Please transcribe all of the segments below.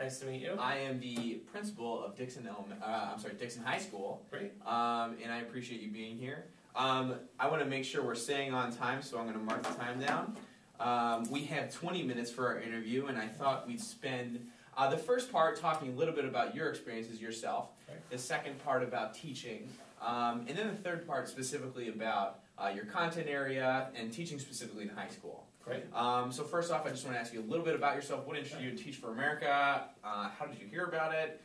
Nice to meet you. I am the principal of Dixon Dixon High School. Great. And I appreciate you being here. I want to make sure we're staying on time, so I'm going to mark the time down. We have 20 minutes for our interview, and I thought we'd spend the first part talking a little bit about your experiences yourself, Right. the second part about teaching, and then the third part specifically about your content area and teaching specifically in high school. Great. So first off, I just want to ask you a little bit about yourself. What interested you in Teach for America? How did you hear about it?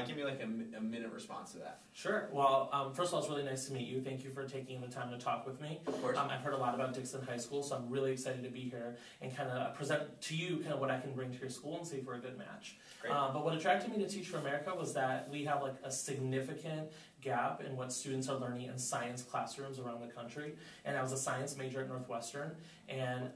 Give me like a minute response to that. Sure. Well, first of all, it's really nice to meet you. Thank you for taking the time to talk with me. Of course. I've heard a lot about Dixon High School, so I'm really excited to be here and kind of present to you kind of what I can bring to your school and see if we're a good match. Great. But what attracted me to Teach for America was that we have like a significant gap in what students are learning in science classrooms around the country. And I was a science major at Northwestern, and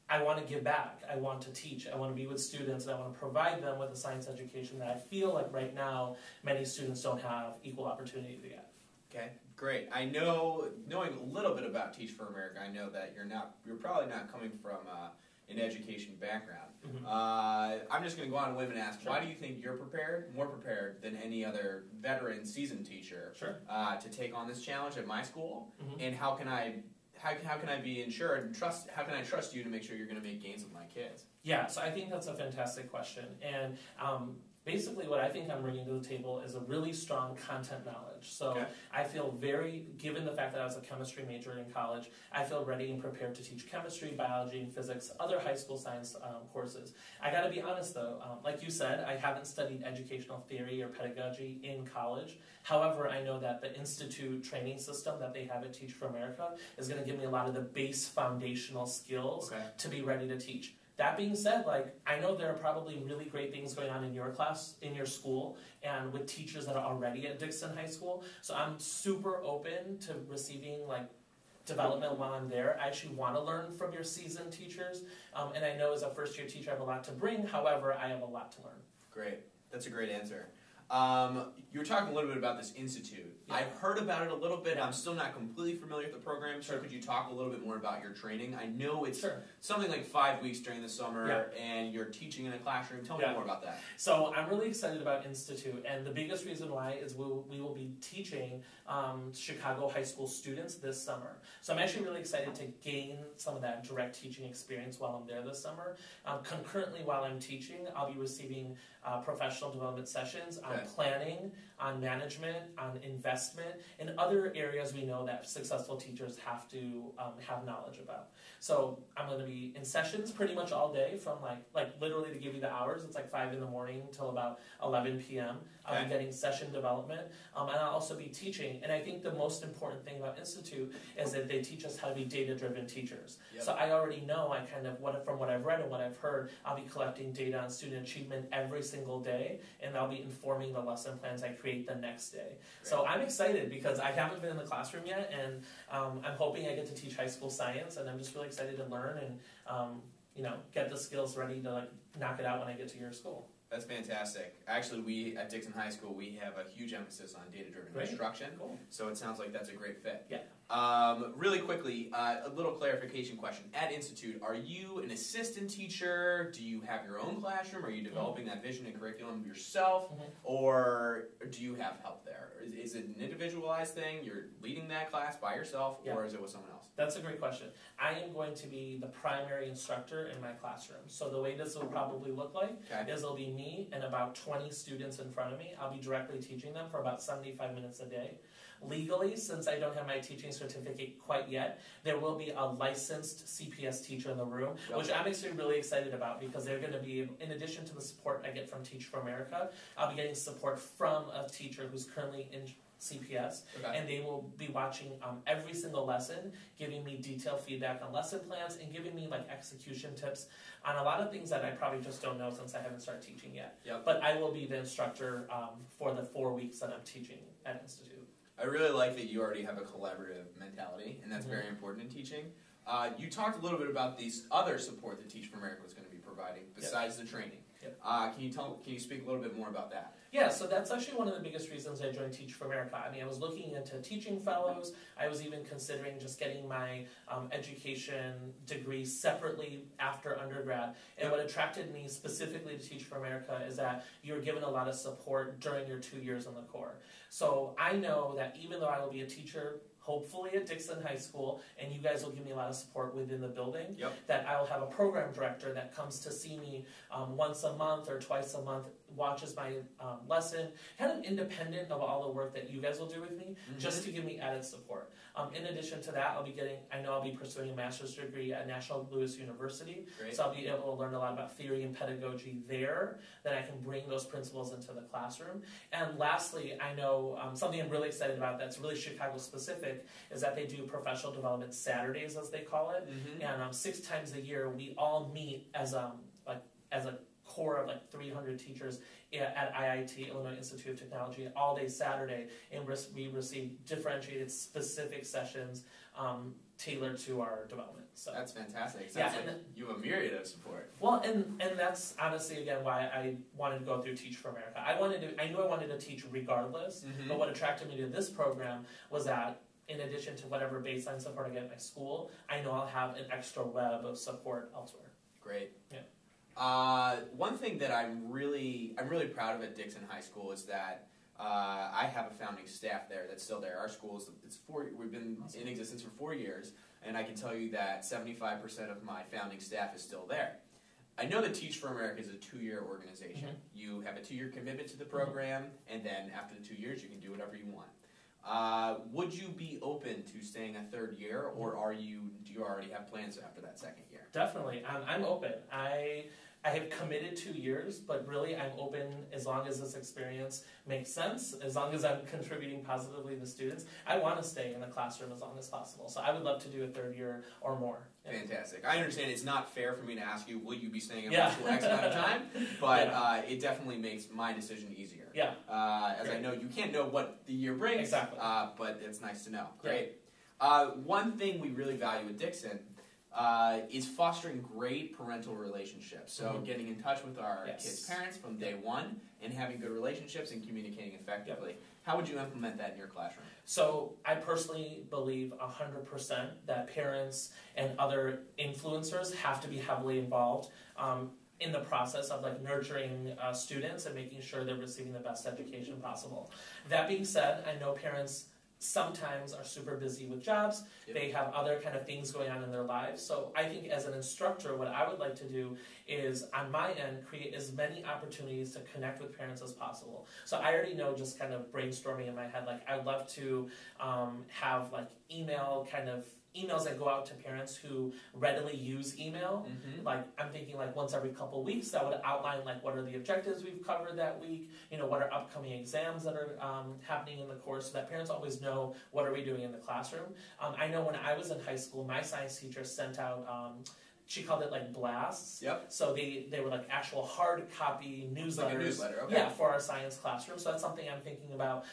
I want to give back. I want to teach. I want to be with students, and I want to provide them with a science education that I feel like right now many students don't have equal opportunity to get. Okay, great. I know, knowing a little bit about Teach for America, I know that you're probably not coming from an education background. Mm-hmm. I'm just going to go on a whim and ask, Sure. why do you think you're more prepared than any other veteran seasoned teacher Sure. to take on this challenge at my school? Mm-hmm. And how can I be insured and how can I trust you to make sure you're going to make gains with my kids? Yeah, so I think that's a fantastic question. And basically what I think I'm bringing to the table is a really strong content knowledge. So Okay. I feel given the fact that I was a chemistry major in college, I feel ready and prepared to teach chemistry, biology, and physics, other high school science courses. I gotta be honest though, like you said, I haven't studied educational theory or pedagogy in college. However, I know that the institute training system that they have at Teach for America is gonna give me a lot of the base foundational skills Okay. to be ready to teach. That being said, I know there are probably really great things going on in your class, in your school, and with teachers that are already at Dixon High School. So I'm super open to receiving development while I'm there. I actually want to learn from your seasoned teachers, and I know as a first-year teacher I have a lot to bring. However, I have a lot to learn. Great. That's a great answer. You were talking a little bit about this institute. Yeah. I've heard about it a little bit. Yeah. I'm still not completely familiar with the program, so Sure. could you talk a little bit more about your training? I know it's Sure. something like 5 weeks during the summer, Yeah. and you're teaching in a classroom. Tell me Yeah. more about that. So I'm really excited about Institute, and the biggest reason why is we will be teaching Chicago high school students this summer. So I'm actually really excited to gain some of that direct teaching experience while I'm there this summer. Concurrently, while I'm teaching, I'll be receiving professional development sessions on Okay. planning, on management, on investment, and other areas we know that successful teachers have to have knowledge about. So I'm going to be in sessions pretty much all day from like literally to give you the hours, it's like 5 in the morning till about 11 p.m. I'll Okay. be getting session development, and I'll also be teaching. And I think the most important thing about Institute is that they teach us how to be data-driven teachers. Yep. So I already know, from what I've read and what I've heard, I'll be collecting data on student achievement every single day, and I'll be informing the lesson plans I create the next day. So I'm excited because I haven't been in the classroom yet, and I'm hoping I get to teach high school science, and I'm just really excited to learn and get the skills ready to knock it out when I get to your school. That's fantastic. Actually, we at Dixon High School, we have a huge emphasis on data-driven Great. instruction, Cool. so it sounds like that's a great fit. Yeah. Really quickly, a little clarification question. At Institute, are you an assistant teacher? Do you have your own classroom? Are you developing that vision and curriculum yourself? Mhm. Or do you have help there? Is it an individualized thing? You're leading that class by yourself, Yeah. or is it with someone else? That's a great question. I am going to be the primary instructor in my classroom. So the way this will probably look like Okay. is it'll be me and about 20 students in front of me. I'll be directly teaching them for about 75 minutes a day. Legally, since I don't have my teaching certificate quite yet, there will be a licensed CPS teacher in the room, Yep. which I'm actually really excited about because they're going to be, in addition to the support I get from Teach for America, I'll be getting support from a teacher who's currently in CPS, Okay. and they will be watching every single lesson, giving me detailed feedback on lesson plans, and giving me execution tips on a lot of things that I probably just don't know since I haven't started teaching yet. Yep. But I will be the instructor for the 4 weeks that I'm teaching at Institute. I really like that you already have a collaborative mentality, and that's very important in teaching. You talked a little bit about these other support that Teach for America was going to be providing besides the training. Yep. Can you speak a little bit more about that? Yeah, so that's actually one of the biggest reasons I joined Teach for America. I mean, I was looking into teaching fellows. I was even considering just getting my education degree separately after undergrad. And what attracted me specifically to Teach for America is that you're given a lot of support during your 2 years in the Corps. So I know that even though I will be a teacher, hopefully at Dixon High School, and you guys will give me a lot of support within the building, that I will have a program director that comes to see me once a month or twice a month, watches my lesson, kind of independent of all the work that you guys will do with me, just to give me added support. In addition to that, I'll be pursuing a master's degree at National Louis University. Great. So I'll be able to learn a lot about theory and pedagogy there, that I can bring those principles into the classroom. And lastly, I know something I'm really excited about that's really Chicago specific is that they do professional development Saturdays, as they call it. And 6 times a year, we all meet as a core of 300 teachers at IIT, Illinois Institute of Technology, all day Saturday, and we receive differentiated, specific sessions tailored to our development. So that's fantastic. Sounds like you have a myriad of support. Well, and that's honestly again why I wanted to go through Teach for America. I knew I wanted to teach regardless, but what attracted me to this program was that in addition to whatever baseline support I get at my school, I know I'll have an extra web of support elsewhere. Great. Yeah. One thing that I'm really proud of at Dixon High School is that I have a founding staff there that's still there. Our school we've been in existence for 4 years, and I can tell you that 75% of my founding staff is still there. I know that Teach for America is a 2-year organization. You have a 2-year commitment to the program, and then after the 2 years, you can do whatever you want. Would you be open to staying a 3rd year, or do you already have plans after that 2nd year? Definitely, I'm open. I have committed 2 years, but really I'm open as long as this experience makes sense, as long as I'm contributing positively to students. I want to stay in the classroom as long as possible, so I would love to do a 3rd year or more. Fantastic. I understand it's not fair for me to ask you, will you be staying in my school X amount of time, but it definitely makes my decision easier. Yeah. As I know, you can't know what the year brings, exactly. But it's nice to know. Great. One thing we really value at Dixon is fostering great parental relationships. So getting in touch with our kids' parents from day one and having good relationships and communicating effectively. How would you implement that in your classroom? So I personally believe 100% that parents and other influencers have to be heavily involved in the process of nurturing students and making sure they're receiving the best education possible. That being said, I know parents sometimes are super busy with jobs. They have other kind of things going on in their lives. So I think as an instructor, what I would like to do is, on my end, create as many opportunities to connect with parents as possible. So I already know, just kind of brainstorming in my head, I'd love to have emails that go out to parents who readily use email. I'm thinking once every couple of weeks, that would outline what are the objectives we've covered that week, what are upcoming exams that are happening in the course, so that parents always know what are we doing in the classroom. I know when I was in high school, my science teacher sent out she called it blasts. So they were actual hard copy newsletters. Like a newsletter, okay. Yeah, for our science classroom. So that's something I'm thinking about,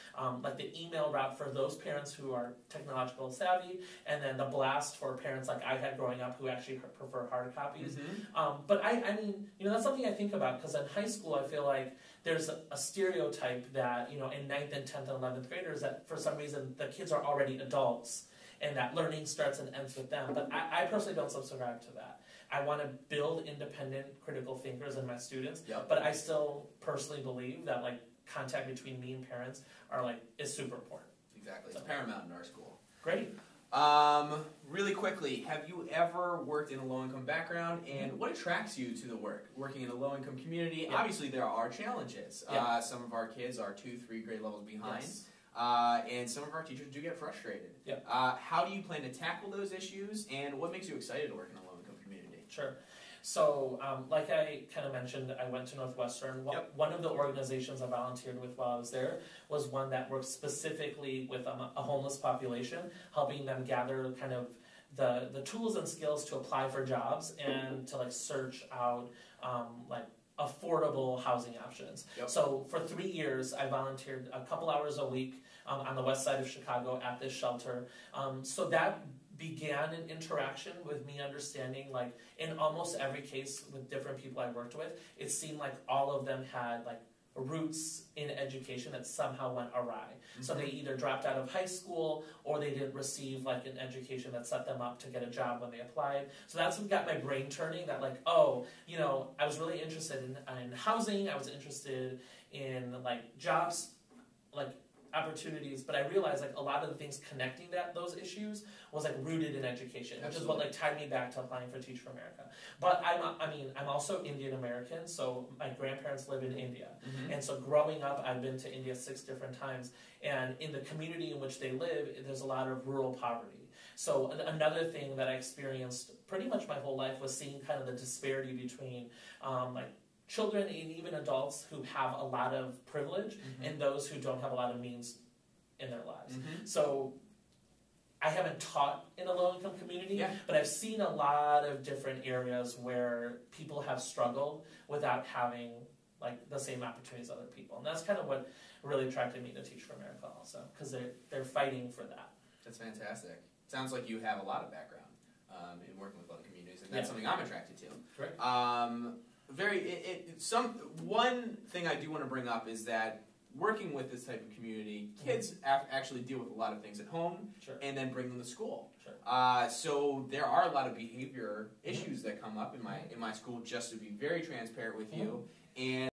the email route for those parents who are technological savvy, and then the blast for parents like I had growing up who actually prefer hard copies. But I mean, that's something I think about, because in high school I feel like there's a stereotype that, in 9th and 10th and 11th graders, that for some reason the kids are already adults and that learning starts and ends with them. But I personally don't subscribe to that. I want to build independent critical thinkers in my students, but I still personally believe that contact between me and parents is super important. Exactly. It's paramount in our school. Great. Really quickly, have you ever worked in a low-income background, and what attracts you to the work? Working in a low-income community, obviously there are challenges. Some of our kids are 2-3 grade levels behind. And some of our teachers do get frustrated. How do you plan to tackle those issues, and what makes you excited to work in a low-income community? Sure. So, like I kind of mentioned, I went to Northwestern. One of the organizations I volunteered with while I was there was one that works specifically with a homeless population, helping them gather kind of the tools and skills to apply for jobs and to search out affordable housing options. So for 3 years, I volunteered a couple hours a week on the west side of Chicago at this shelter. So that began an interaction with me understanding, like, in almost every case with different people I worked with, it seemed like all of them had, like, roots in education that somehow went awry. So they either dropped out of high school or they didn't receive like an education that set them up to get a job when they applied. So that's what got my brain turning, that like, oh, you know, I was really interested in housing, I was interested in like jobs, like opportunities, but I realized like a lot of the things connecting those issues was like rooted in education, which is what like tied me back to applying for Teach for America. But I'm also Indian American, so my grandparents live in India. And so growing up, I've been to India 6 different times, and in the community in which they live, there's a lot of rural poverty. So another thing that I experienced pretty much my whole life was seeing kind of the disparity between like children and even adults who have a lot of privilege and those who don't have a lot of means in their lives. So I haven't taught in a low-income community, but I've seen a lot of different areas where people have struggled without having like the same opportunities as other people. And that's kind of what really attracted me to Teach for America also, because they're fighting for that. That's fantastic. Sounds like you have a lot of background in working with other communities, and that's something I'm attracted to. Correct. One thing I do want to bring up is that working with this type of community, kids actually deal with a lot of things at home, and then bring them to school. So there are a lot of behavior issues that come up in my school. Just to be very transparent with you, and